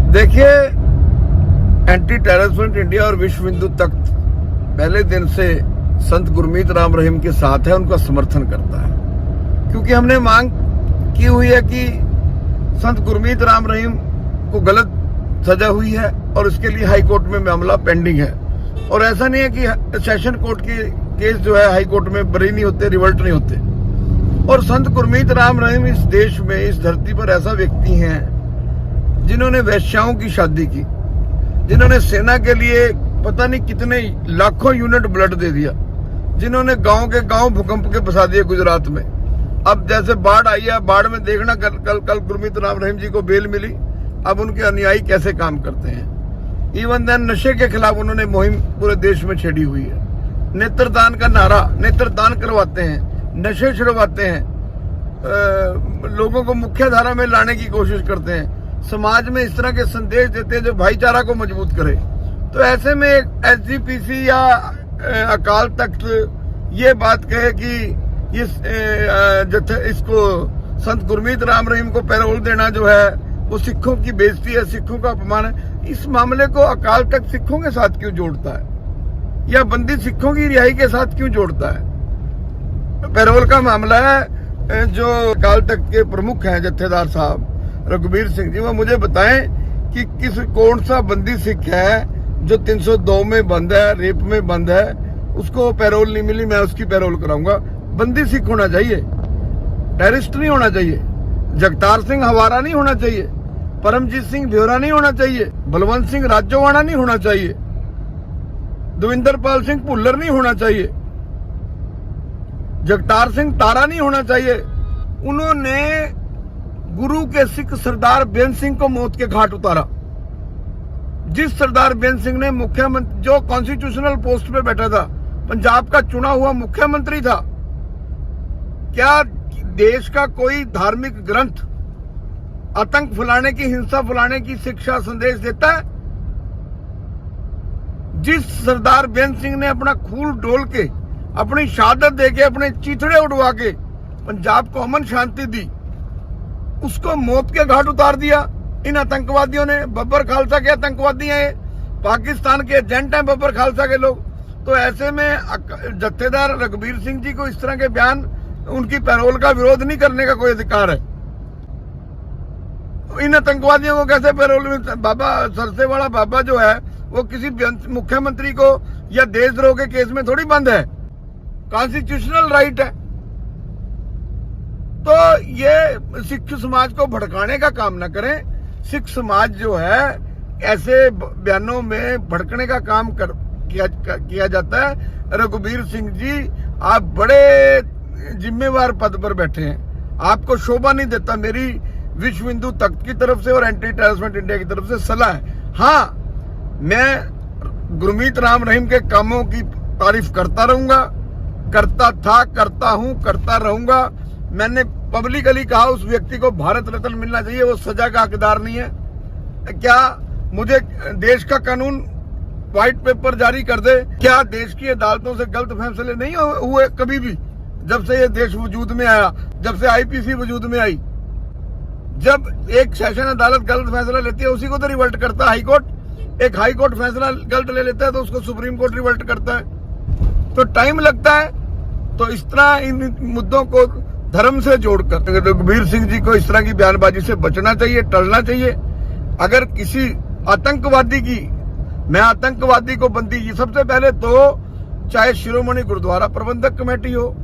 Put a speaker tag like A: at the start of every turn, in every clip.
A: देखिए, anti terrorist India और विश्व हिंदू तख्त पहले दिन से संत गुरमीत राम रहीम के साथ है, उनका समर्थन करता है। क्योंकि हमने मांग की हुई है कि संत गुरमीत राम रहीम को गलत सजा हुई है और इसके लिए हाई कोर्ट में मामला पेंडिंग है। और ऐसा नहीं है कि सेशन कोर्ट के केस जो है हाई कोर्ट में बरी नहीं होते, रिवर्ट नहीं होते। और संत गुरमीत राम रहीम इस देश में, इस धरती पर ऐसा व्यक्ति हैं जिन्होंने वैश्याओं की शादी की, जिन्होंने सेना के लिए पता नहीं कितने लाखों यूनिट ब्लड दे दिया, जिन्होंने गांव के गांव भूकंप के बसा दिए गुजरात में। अब जैसे बाढ़ आई है, बाढ़ में देखना कल गुरमीत राम रहीम जी को बेल मिली, अब उनके अनुयायी कैसे काम करते हैं। इवन देन नशे के खिलाफ उन्होंने मुहिम पूरे देश में छेड़ी हुई है। नेत्रदान का नारा, नेत्रदान करवाते हैं, नशे छुड़वाते हैं, लोगों को मुख्य धारा में लाने की कोशिश करते हैं, समाज में इस तरह के संदेश देते हैं जो भाईचारा को मजबूत करे। तो ऐसे में एसजीपीसी या अकाल तख्त ये बात कहे कि इसको संत गुरमीत राम रहीम को पैरोल देना जो है वो सिखों की बेइज्जती है, सिखों का अपमान है। इस मामले को अकाल तख्त सिखों के साथ क्यों जोड़ता है, या बंदी सिखों की रिहाई के साथ क्यों जोड़ता है? पैरोल का मामला है। जो अकाल तख्त के प्रमुख हैं जत्थेदार साहब रघुबीर सिंह जी, वो मुझे बताएं कि कौन सा बंदी सिख है जो 302 में बंद है, रेप में बंद है, उसको पैरोल नहीं मिली, मैं उसकी पैरोल कराऊंगा। बंदी सिख होना चाहिए, टेररिस्ट नहीं होना चाहिए, जगतार सिंह हवारा नहीं होना चाहिए, परमजीत सिंह ब्योरा नहीं होना चाहिए, बलवंत सिंह राजोवाड़ा नहीं होना चाहिए, देवेंद्र पाल सिंह भुल्लर नहीं होना चाहिए, जगतार सिंह तारा नहीं होना चाहिए। उन्होंने गुरु के सिख सरदार बेन सिंह को मौत के घाट उतारा। जिस सरदार बेन सिंह ने मुख्यमंत्री, जो कॉन्स्टिट्यूशनल पोस्ट पे बैठा था, पंजाब का चुना हुआ मुख्यमंत्री था, क्या देश का कोई धार्मिक ग्रंथ आतंक फैलाने की, हिंसा फैलाने की शिक्षा संदेश देता है? जिस सरदार बेन सिंह ने अपना खून डोल के, अपनी शहादत देके, अपने चीथड़े उड़वा के पंजाब को अमन शांति दी, उसको मौत के घाट उतार दिया इन आतंकवादियों ने। बब्बर खालसा के आतंकवादी हैं, पाकिस्तान के एजेंट हैं बब्बर खालसा के लोग। तो ऐसे में जत्थेदार रघुबीर सिंह जी को इस तरह के बयान, उनकी पैरोल का विरोध नहीं करने का कोई अधिकार है। इन आतंकवादियों को कैसे पैरोल में? बाबा सरसेवाला बाबा जो है वो किसी मुख्यमंत्री को या देशद्रोह के केस में थोड़ी बंद है, कॉन्स्टिट्यूशनल राइट है। तो ये सिख समाज को भड़काने का काम न करें। सिख समाज जो है ऐसे बयानों में भड़कने का काम किया जाता है। रघुबीर सिंह जी, आप बड़े जिम्मेवार पद पर बैठे हैं, आपको शोभा नहीं देता। मेरी विश्व हिंदू तख्त की तरफ से और एंटी टेररिस्ट इंडिया की तरफ से सलाह है। हाँ, मैं गुरमीत राम रहीम के कामों की तारीफ करता रहूंगा, करता था, करता हूं, करता रहूंगा। मैंने पब्लिकली कहा उस व्यक्ति को भारत रत्न मिलना चाहिए, वो सजा का हकदार नहीं है। क्या मुझे देश का कानून व्हाइट पेपर जारी कर दे? क्या देश की अदालतों से गलत फैसले नहीं हुए कभी भी? जब से ये देश वजूद में आया, जब से आईपीसी वजूद में आई, जब एक सेशन अदालत गलत फैसला लेती है उसी को तो रिवर्ट करता है हाई कोर्ट। एक हाई कोर्ट फैसला गलत ले लेता है तो उसको सुप्रीम कोर्ट रिवर्ट करता है। तो टाइम लगता है। तो इस तरह इन मुद्दों को धर्म से जोड़कर रघुबीर सिंह जी को इस तरह की बयानबाजी से बचना चाहिए, टलना चाहिए। अगर किसी आतंकवादी की, मैं आतंकवादी को बंदी, सबसे पहले तो चाहे शिरोमणि गुरुद्वारा प्रबंधक कमेटी हो,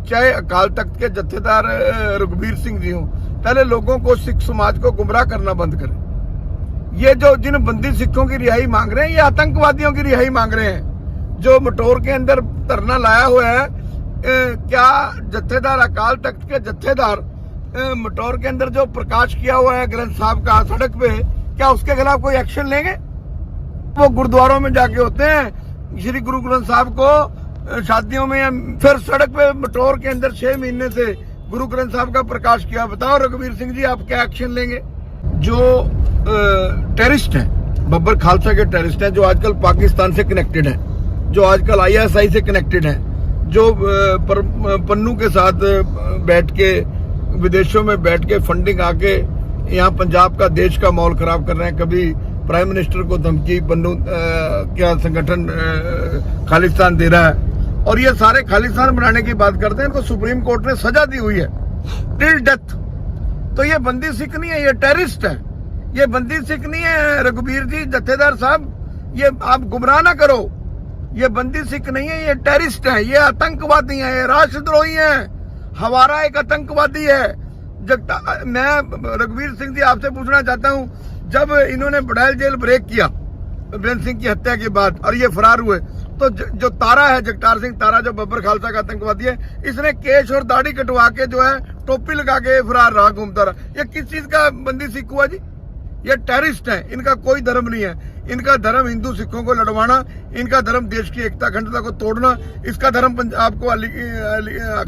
A: चाहे अकाल तख्त के जत्थेदार रघुबीर सिंह जी हो, पहले लोगों को, सिख समाज को गुमराह करना बंद करें। ये जो जिन बंदी सिखों की रिहाई मांग रहे हैं, ये आतंकवादियों की रिहाई मांग रहे हैं। जो मटोर के अंदर धरना लाया हुआ है, क्या जत्थेदार अकाल तख्त के जत्थेदार मटोर के अंदर जो प्रकाश किया हुआ है ग्रंथ साहब का सड़क पे, क्या उसके खिलाफ कोई एक्शन लेंगे? वो गुरुद्वारों में जाके होते हैं, श्री गुरु ग्रंथ साहब को शादियों में, फिर सड़क पे मटोर के अंदर 6 महीने से गुरु ग्रंथ साहब का प्रकाश किया। बताओ रघुबीर सिंह जी, आप क्या एक्शन लेंगे? जो टेररिस्ट हैं, बब्बर खालसा के टेररिस्ट हैं, जो आजकल पाकिस्तान से कनेक्टेड हैं, जो आजकल ISI से कनेक्टेड हैं, जो पन्नू के साथ बैठ के, विदेशों में बैठ के फंडिंग आके यहाँ पंजाब का, देश का माहौल खराब कर रहे हैं। कभी प्राइम मिनिस्टर को धमकी, बन्नू क्या संगठन खालिस्तान दे रहा है, और ये सारे खालिस्तान बनाने की बात करते हैं। इनको सुप्रीम कोर्ट ने सजा दी हुई है टिल डेथ। तो ये बंदी सिख नहीं है, ये टेररिस्ट है। ये बंदी सिख नहीं है रघुबीर जी, जत्थेदार साहब, ये आप गुमराह ना करो। ये बंदी सिख नहीं है, ये टेररिस्ट है, ये आतंकवादी है, ये राष्ट्रद्रोही है। हवारा एक आतंकवादी है। मैं रघुबीर सिंह जी आपसे पूछना चाहता हूं, जब इन्होंने बड़ैल जेल ब्रेक किया बीरेंद्र सिंह की हत्या के बाद और ये फरार हुए, तो जो तारा है, जगतार सिंह तारा, जो बब्बर खालसा का आतंकवादी है, इसने केश और दाढ़ी कटवा के जो है टोपी लगा के फरार रहा, घूमता रहा। ये किस चीज का बंदी सिख हुआ जी? ये टेररिस्ट है। इनका कोई धर्म नहीं है। इनका धर्म हिंदू सिखों को लड़वाना, इनका धर्म देश की एकता अखंडता को तोड़ना, इसका धर्म पंजाब को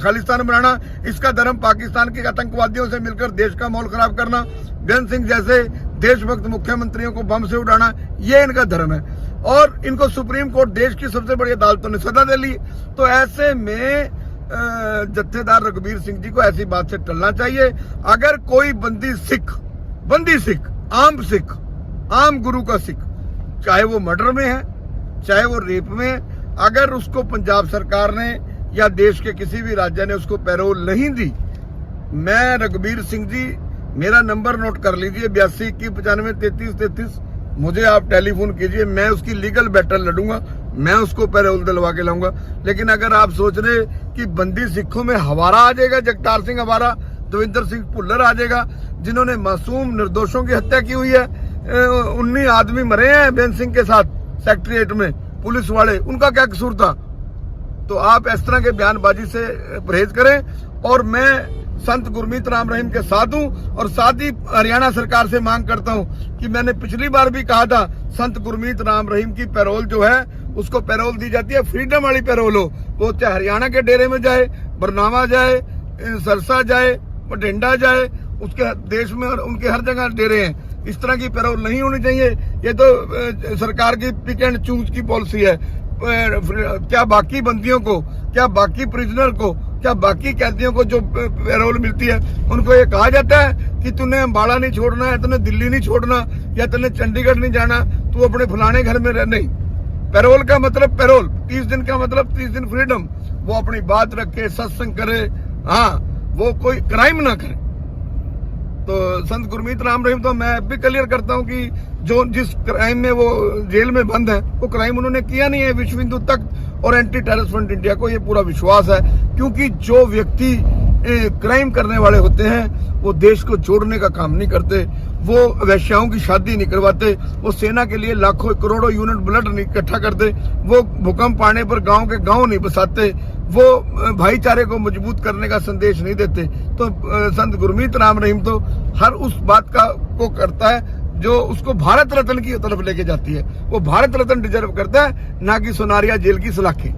A: खालिस्तान बनाना, इसका धर्म पाकिस्तान के आतंकवादियों से मिलकर देश का माहौल खराब करना, बीरेंद्र सिंह जैसे देशभक्त मुख्यमंत्रियों को बम से उड़ाना, ये इनका धर्म है। और इनको सुप्रीम कोर्ट, देश की सबसे बड़ी अदालतों ने सजा दे ली। तो ऐसे में जत्थेदार रघुबीर सिंह जी को ऐसी बात से टलना चाहिए। अगर कोई बंदी सिख, आम गुरु का सिख, चाहे वो मर्डर में है, चाहे वो रेप में है, अगर उसको पंजाब सरकार ने या देश के किसी भी राज्य ने उसको पैरोल नहीं दी, मैं रघुबीर सिंह जी, मेरा नंबर नोट कर लीजिए 82-91-33-33, मुझे आप टेलीफोन कीजिए, मैं उसकी लीगल बैटल लड़ूंगा, मैं उसको पैरोल दिलवा के लाऊंगा। लेकिन अगर आप सोच रहे कि बंदी सिखों में हवारा आ जाएगा, जगतार सिंह हवारा, दविंदर सिंह भुल्लर आ जाएगा, जिन्होंने मासूम निर्दोषों की हत्या की हुई है, 19 आदमी मरे हैं बीरेंद्र सिंह के साथ सेक्रेटरिएट में, पुलिस वाले, उनका क्या कसूर था? तो आप इस तरह के बयानबाजी से परहेज करें। और मैं संत गुरमीत राम रहीम के साथ हूं, और साथ ही हरियाणा सरकार से मांग करता हूं कि मैंने पिछली बार भी कहा था, संत गुरमीत राम रहीम की पैरोल जो है, उसको पैरोल दी जाती है, फ्रीडम वाली पैरोल हो, वो चाहे हरियाणा के डेरे में जाए, बरनावा जाए, सरसा जाए, बठिंडा जाए, उसके देश में और उनके हर जगह डेरे हैं। इस तरह की पैरोल नहीं होनी चाहिए। ये तो सरकार की पिक एंड चूज की पॉलिसी है। क्या बाकी बंदियों को, क्या बाकी प्रिजनर को, क्या बाकी कैदियों को जो पैरोल मिलती है, उनको ये कहा जाता है कि तूने अम्बाला नहीं छोड़ना है, तूने दिल्ली नहीं छोड़ना, या तूने चंडीगढ़ नहीं जाना, तू अपने फलाने घर में रह? नहीं। पैरोल का मतलब पैरोल, 30 दिन का मतलब 30 दिन फ्रीडम। वो अपनी बात रखे, सत्संग करे, हाँ, वो कोई क्राइम ना करे। तो संत गुरमीत राम रहीम, तो मैं भी क्लियर करता हूं कि जो जिस क्राइम में वो जेल में बंद है, वो क्राइम उन्होंने किया नहीं है। विश्व हिंदू तख्त और एंटी टेररिस्ट फ्रंट इंडिया को ये पूरा विश्वास है, क्योंकि जो व्यक्ति क्राइम करने वाले होते हैं वो देश को जोड़ने का काम नहीं करते, वो वैश्याओं की शादी नहीं करवाते, वो सेना के लिए लाखों करोड़ों यूनिट ब्लड नहीं इकट्ठा करते, वो भूकंप आने पर गांव के गांव नहीं बसाते, वो भाईचारे को मजबूत करने का संदेश नहीं देते। तो संत गुरमीत राम रहीम तो हर उस बात को करता है जो उसको भारत रत्न की तरफ लेके जाती है। वो भारत रत्न डिजर्व करता है, ना कि सोनारिया जेल की सलाखें।